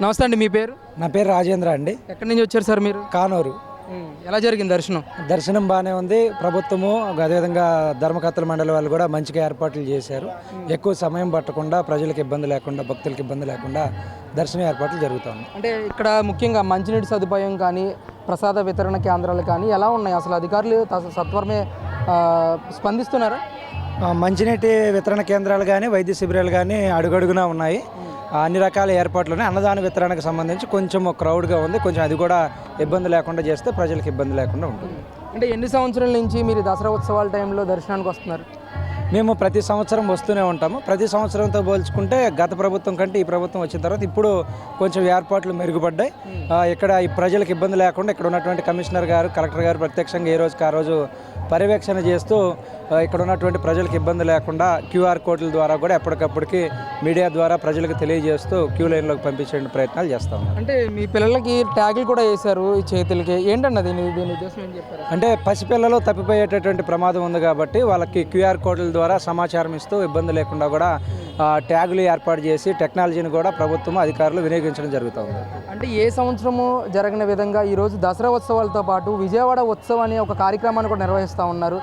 నమస్తే అండి, మీ పేరు? నా పేరు రాజేంద్ర అండి. ఎక్కడి నుంచి వచ్చారు సార్ మీరు? కానూరు. ఎలా జరిగింది దర్శనం? దర్శనం బాగానే ఉంది. ప్రభుత్వము అదేవిధంగా ధర్మకర్తల మండలి వాళ్ళు కూడా మంచిగా ఏర్పాట్లు చేశారు. ఎక్కువ సమయం పట్టకుండా, ప్రజలకు ఇబ్బంది లేకుండా, భక్తులకు ఇబ్బంది లేకుండా దర్శన ఏర్పాట్లు జరుగుతాయి. అంటే ఇక్కడ ముఖ్యంగా మంచినీటి సదుపాయం కానీ, ప్రసాద వితరణ కేంద్రాలు కానీ ఎలా ఉన్నాయి? అసలు అధికారులు సత్వరమే స్పందిస్తున్నారా? మంచినీటి వితరణ కేంద్రాలు కానీ, వైద్య శిబిరాలు కానీ అడుగడుగునా ఉన్నాయి. అన్ని రకాల ఏర్పాట్లు ఉన్నాయి. అన్నదాన వితరణకు సంబంధించి కొంచెం క్రౌడ్గా ఉంది. కొంచెం అది కూడా ఇబ్బంది లేకుండా చేస్తే ప్రజలకు ఇబ్బంది లేకుండా ఉంటుంది. అంటే ఎన్ని సంవత్సరాల నుంచి మీరు దసరా ఉత్సవాల టైంలో దర్శనానికి వస్తున్నారు? మేము ప్రతి సంవత్సరం వస్తూనే ఉంటాము. ప్రతి సంవత్సరంతో పోల్చుకుంటే గత ప్రభుత్వం కంటే ఈ ప్రభుత్వం వచ్చిన తర్వాత ఇప్పుడు కొంచెం ఏర్పాట్లు మెరుగుపడ్డాయి. ఇక్కడ ఈ ప్రజలకు ఇబ్బంది లేకుండా ఇక్కడ ఉన్నటువంటి కమిషనర్ గారు, కలెక్టర్ గారు ప్రత్యక్షంగా ఏ రోజుకి ఆ రోజు పర్యవేక్షణ చేస్తూ ఇక్కడ ఉన్నటువంటి ప్రజలకు ఇబ్బంది లేకుండా క్యూఆర్ కోడ్ల ద్వారా కూడా ఎప్పటికప్పటికి మీడియా ద్వారా ప్రజలకు తెలియజేస్తూ క్యూ లైన్లోకి పంపించే ప్రయత్నాలు చేస్తాం. అంటే మీ పిల్లలకి ట్యాగులు కూడా వేశారు ఈ చేతులకి, ఏంటన్నది దీని ఉద్దేశం ఏం చెప్పారు? అంటే పసిపిల్లలు తప్పిపోయేటటువంటి ప్రమాదం ఉంది కాబట్టి వాళ్ళకి క్యూఆర్ కోడ్ల ద్వారా సమాచారం ఇస్తూ ఇబ్బంది లేకుండా కూడా ట్యాగులు ఏర్పాటు చేసి టెక్నాలజీని కూడా ప్రభుత్వం అధికారులు వినియోగించడం జరుగుతుంది. అంటే ఏ సంవత్సరము జరగిన విధంగా ఈరోజు దసరా ఉత్సవాలతో పాటు విజయవాడ ఉత్సవం అనే ఒక కార్యక్రమాన్ని కూడా నిర్వహిస్తూ ఉన్నారు.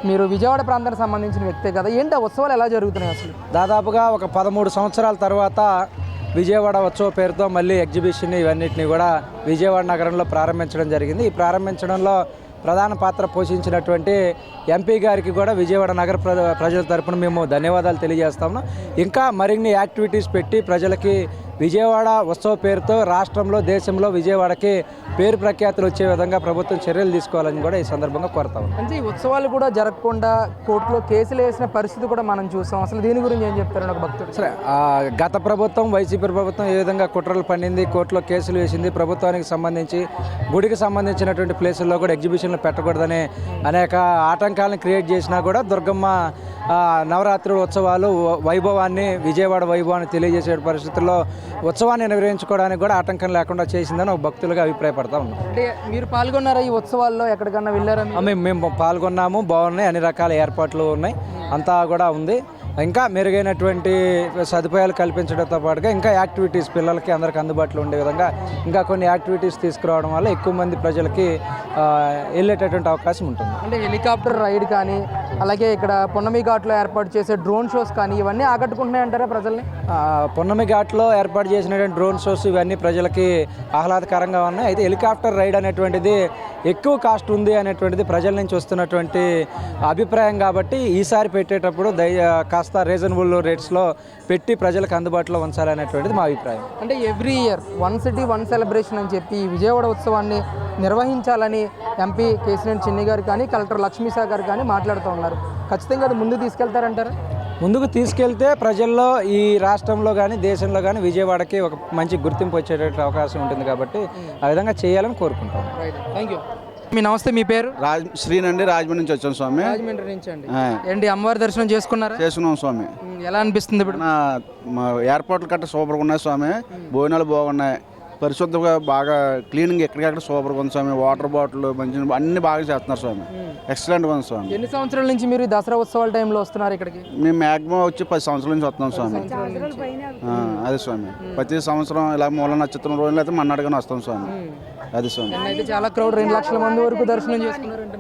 మీరు విజయవాడ ప్రాంతానికి సంబంధించిన వ్యక్తే కదా, ఏంటి ఆ ఉత్సవాలు ఎలా జరుగుతున్నాయి అసలు? దాదాపుగా ఒక 13 సంవత్సరాల తర్వాత విజయవాడ ఉత్సవ పేరుతో మళ్ళీ ఎగ్జిబిషన్ ఇవన్నిటిని కూడా విజయవాడ నగరంలో ప్రారంభించడం జరిగింది. ఈ ప్రారంభించడంలో ప్రధాన పాత్ర పోషించినటువంటి ఎంపీ గారికి కూడా విజయవాడ నగర ప్రజల తరపున మేము ధన్యవాదాలు తెలియజేస్తాము. ఇంకా మరిన్ని యాక్టివిటీస్ పెట్టి ప్రజలకి విజయవాడ ఉత్సవ పేరుతో రాష్ట్రంలో, దేశంలో విజయవాడకి పేరు ప్రఖ్యాతులు వచ్చే విధంగా ప్రభుత్వం చర్యలు తీసుకోవాలని కూడా ఈ సందర్భంగా కోరుతాము. అంటే ఈ ఉత్సవాలు కూడా జరగకుండా కోర్టులో కేసులు వేసిన పరిస్థితి కూడా మనం చూసాం. అసలు దీని గురించి ఏం చెప్తారు ఒక భక్తుడు? సరే, గత ప్రభుత్వం, వైసీపీ ప్రభుత్వం ఏ విధంగా కుట్రలు పండింది, కోర్టులో కేసులు వేసింది, ప్రభుత్వానికి సంబంధించి గుడికి సంబంధించినటువంటి ప్లేసుల్లో కూడా ఎగ్జిబిషన్లు పెట్టకూడదని అనేక ఆటంకాలను క్రియేట్ చేసినా కూడా దుర్గమ్మ నవరాత్రుల ఉత్సవాలు వైభవాన్ని, విజయవాడ వైభవాన్ని తెలియజేసే పరిస్థితుల్లో ఉత్సవాన్ని నిర్వహించుకోవడానికి కూడా ఆటంకం లేకుండా చేసిందని ఒక భక్తులుగా అభిప్రాయపడతా ఉన్నాం. అంటే మీరు పాల్గొన్నారా ఈ ఉత్సవాల్లో? ఎక్కడికన్నా వెళ్ళారా? మేము పాల్గొన్నాము. బాగున్నాయి, అన్ని రకాల ఏర్పాట్లు ఉన్నాయి, అంతా కూడా ఉంది. ఇంకా మెరుగైనటువంటి సదుపాయాలు కల్పించడంతో పాటుగా ఇంకా యాక్టివిటీస్ పిల్లలకి అందరికి అందుబాటులో ఉండే విధంగా ఇంకా కొన్ని యాక్టివిటీస్ తీసుకురావడం వల్ల ఎక్కువ మంది ప్రజలకి వెళ్ళేటటువంటి అవకాశం ఉంటుంది. అంటే హెలికాప్టర్ రైడ్ కానీ, అలాగే ఇక్కడ పున్నమి ఘాట్లో ఏర్పాటు చేసే డ్రోన్ షోస్ కానీ ఇవన్నీ ఆకట్టుకుంటున్నాయంటారా ప్రజల్ని? పున్నమి ఘాట్లో ఏర్పాటు చేసినటువంటి డ్రోన్ షోస్ ఇవన్నీ ప్రజలకి ఆహ్లాదకరంగా ఉన్నాయి. అయితే హెలికాప్టర్ రైడ్ అనేటువంటిది ఎక్కువ కాస్ట్ ఉంది అనేటువంటిది ప్రజల నుంచి వస్తున్నటువంటి అభిప్రాయం కాబట్టి ఈసారి పెట్టేటప్పుడు కాస్త రీజనబుల్ రేట్స్లో పెట్టి ప్రజలకు అందుబాటులో ఉంచాలనేటువంటిది మా అభిప్రాయం. అంటే every year one city one celebration అని చెప్పి విజయవాడ ఉత్సవాన్ని నిర్వహించాలని ఎంపీ కేసినేని చిన్ని గారు కానీ, కలెక్టర్ లక్ష్మీశా గారు కానీ మాట్లాడుతూ ఉన్నారు. ఖచ్చితంగా అది ముందుకు తీసుకెళ్తారంటారా? ముందుకు తీసుకెళ్తే ప్రజల్లో, ఈ రాష్ట్రంలో కానీ దేశంలో కానీ విజయవాడకి ఒక మంచి గుర్తింపు వచ్చేటటువంటి అవకాశం ఉంటుంది కాబట్టి ఆ విధంగా చేయాలని కోరుకుంటాం. Thank you. మీ నమస్తే, మీ పేరు? శ్రీనండి, రాజమండ్రి నుంచి వచ్చాను స్వామి. రాజమండ్రి నుంచి అండి. ఏంటి అమ్మవారి దర్శనం చేసుకున్నారా? చేసుకున్నాం స్వామి. ఎలా అనిపిస్తుంది ఇప్పుడు? మా ఏర్పాట్లు కట్ట సూపర్గా ఉన్నాయి స్వామి. భోజనాలు బాగున్నాయి, పరిశుద్ధంగా బాగా క్లీనింగ్ ఎక్కడికక్కడ సూపర్గా ఉంది స్వామి. వాటర్ బాటిల్ మంచి అన్ని బాగా చేస్తున్నారు స్వామి. ఎక్సలెంట్గా ఉంది స్వామి. ఎన్ని సంవత్సరాల నుంచి మీరు దసరా ఉత్సవాల టైంలో వస్తున్నారు ఇక్కడికి? మేము మ్యాక్సిమం వచ్చి 10 సంవత్సరాల నుంచి వస్తున్నాం స్వామి. అదే స్వామి, ప్రతి సంవత్సరం ఇలా మూల నక్షత్రం రోజులు అయితే మన్నాడుగానే వస్తాం స్వామి. అది స్వామి. అయితే చాలా క్రౌడ్, 2 లక్షల మంది వరకు దర్శనం చేసుకున్నారంటే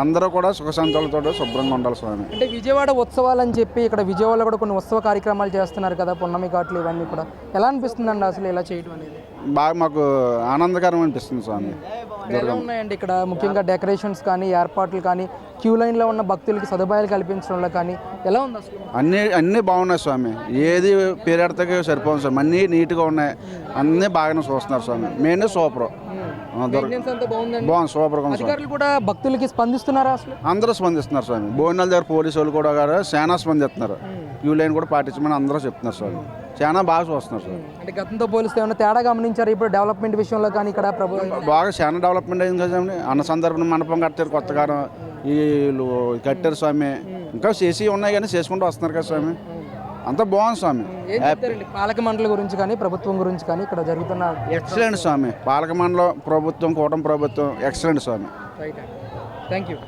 అందరూ కూడా సుఖ సంతోషాలతో శుభ్రంగా ఉండాలి స్వామి. అంటే విజయవాడ ఉత్సవాలు అని చెప్పి ఇక్కడ విజయవాడలో కూడా కొన్ని ఉత్సవ కార్యక్రమాలు చేస్తున్నారు కదా, పున్నమి ఘాట్లు ఇవన్నీ కూడా ఎలా అనిపిస్తుందండి అసలు ఇలా చేయడం అనేది? బాగా మాకు ఆనందకరం అనిపిస్తుంది స్వామి. ఎలా ఉన్నాయండి ఇక్కడ ముఖ్యంగా డెకరేషన్స్ కానీ, ఏర్పాట్లు కానీ, క్యూ లైన్లో ఉన్న భక్తులకి సదుపాయాలు కల్పించడంలో కానీ ఎలా ఉంది అసలు? అన్నీ బాగున్నాయి స్వామి. ఏది పేరెడతకి సరిపోదు స్వామి. అన్నీ నీట్గా ఉన్నాయి, అన్నీ బాగానే చూస్తున్నారు స్వామి. మెయిన్ సూపర్, బాగుంది, సూపర్గా ఉంది. అధికారులు కూడా భక్తులకి స్పందిస్తున్నారా అసలు? అందరూ స్పందిస్తున్నారు స్వామి. భోజనాల దగ్గర పోలీసు వాళ్ళు కూడా చాలా స్పందిస్తున్నారు. క్యూ లైన్ కూడా పాటించమని అందరూ చెప్తున్నారు స్వామి. చాలా బాగా చూస్తున్నారు స్వామి. అంటే గతంతో పోలిస్తే ఏమైనా తేడా గమనించారు ఇప్పుడు డెవలప్మెంట్ విషయంలో కానీ? ఇక్కడ బాగా చాలా డెవలప్మెంట్ అయింది కదండి. అన్న సందర్భం మండపం కట్టారు, కొత్తగా వీళ్ళు కట్టారు స్వామి. ఇంకా చేసి ఉన్నాయి కానీ చేసుకుంటూ వస్తున్నారు కదా స్వామి. అంతా బాగుంది స్వామి. పాలక మండలి గురించి కానీ, ప్రభుత్వం గురించి కానీ ఇక్కడ జరుగుతున్న ఎక్సలెంట్ స్వామి. పాలక మండలం, ప్రభుత్వం, కూటమి ప్రభుత్వం ఎక్సలెంట్ స్వామి. Thank you.